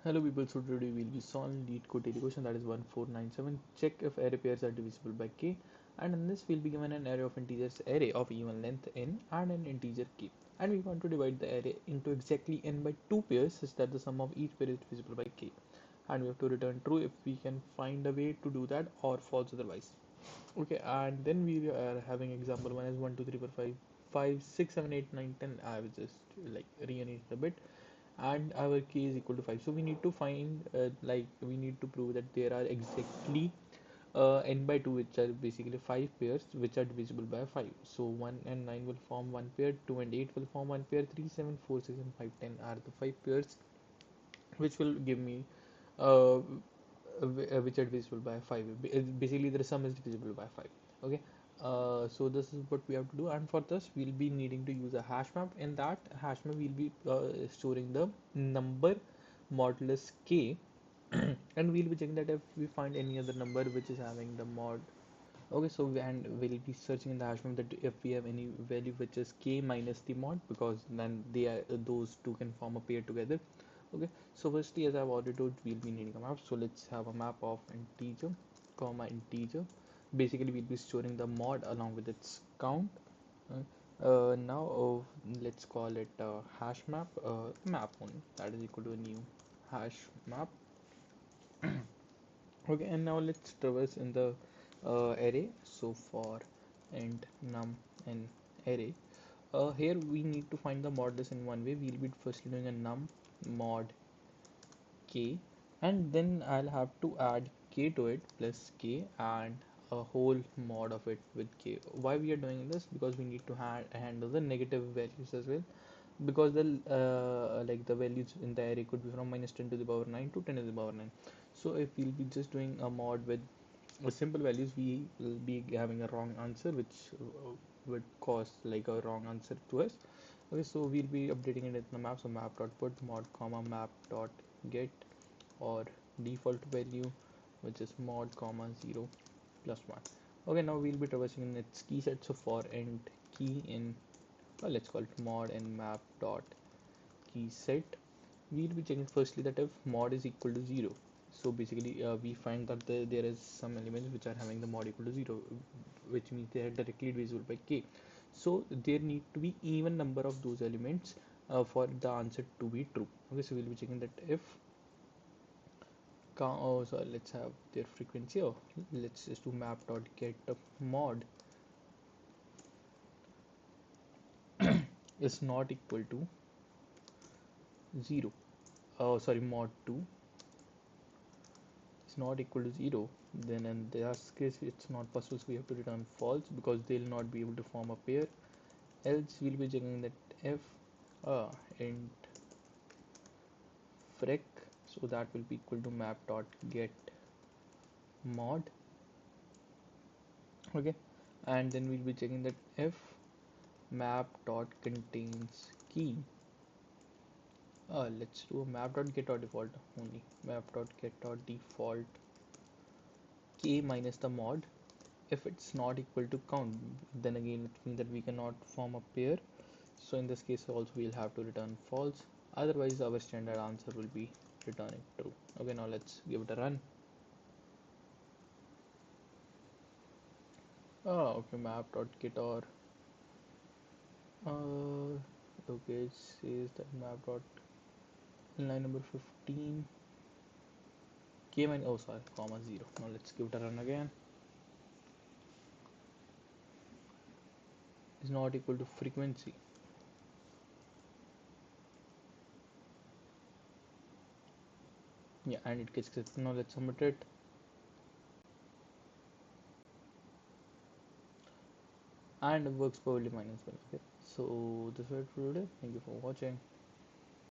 Hello people, so today we'll be solving LeetCode daily question, that is 1497. Check if array pairs are divisible by k, and in this we'll be given an array of integers array of even length n and an integer k, and we want to divide the array into exactly n by 2 pairs such that the sum of each pair is divisible by k, and we have to return true if we can find a way to do that, or false otherwise. Okay, and then we are having example 1 as 1 2 3 4 5 5 6 7 8 9 10. I will just like rearrange a bit, and our k is equal to 5, so we need to find we need to prove that there are exactly n by 2, which are basically 5 pairs which are divisible by 5. So 1 and 9 will form one pair, 2 and 8 will form one pair, 3 7 4 6 and 5 10 are the 5 pairs which will give me uh, which are divisible by 5. Basically the sum is divisible by 5. Okay, so this is what we have to do, and for this we'll be needing to use a hash map. In that hash map we'll be storing the number modulus k and we'll be checking that if we find any other number which is having the mod. Okay, so and we'll be searching in the hash map that if we have any value which is k minus the mod, because then they are those two can form a pair together. Okay, so firstly, as I've already told, we'll be needing a map, so let's have a map of integer comma integer. Basically we'll be storing the mod along with its count. Now let's call it hash map, map only, that is equal to a new hash map. Okay, and now let's traverse in the array. So for int num in array, here we need to find the modulus in one way. We'll be firstly doing a num mod k, and then I'll have to add k to it plus k and a whole mod of it with k. Why we are doing this? Because we need to handle the negative values as well, because the the values in the array could be from minus 10 to the power 9 to 10 to the power 9. So if we'll be just doing a mod with simple values, we will be having a wrong answer, which would cause like a wrong answer to us. Okay, so we'll be updating it in the map. So map dot put mod comma map dot get, or default value, which is mod comma 0 plus 1. Okay, now we'll be traversing in its key set. So for int key in, let's call it mod in map dot key set, we'll be checking firstly that if mod is equal to 0. So basically we find that there is some elements which are having the mod equal to 0, which means they are directly divisible by k. So there need to be even number of those elements for the answer to be true. Okay, so we'll be checking that if so let's have their frequency. Oh, let's just do map dot get mod is not equal to 0. Oh, sorry, mod 2 is not equal to 0, then in this case it's not possible, so we have to return false because they'll not be able to form a pair. Else we'll be checking that if int fric, so that will be equal to map dot get mod. Okay, and then we'll be checking that if map dot contains key, let's do a map dot get or default only, map dot get dot default k minus the mod. If it's not equal to count, then again it means that we cannot form a pair, so in this case also we'll have to return false, otherwise our standard answer will be returning true. Okay, now let's give it a run. Okay, map.get or okay, it says that map dot line number 15 came in, oh sorry, comma 0. Now let's give it a run again. Is not equal to frequency. Yeah, and it gets accepted. Now let's submit it. And it works perfectly fine as well. Okay, so this is it for today. Thank you for watching.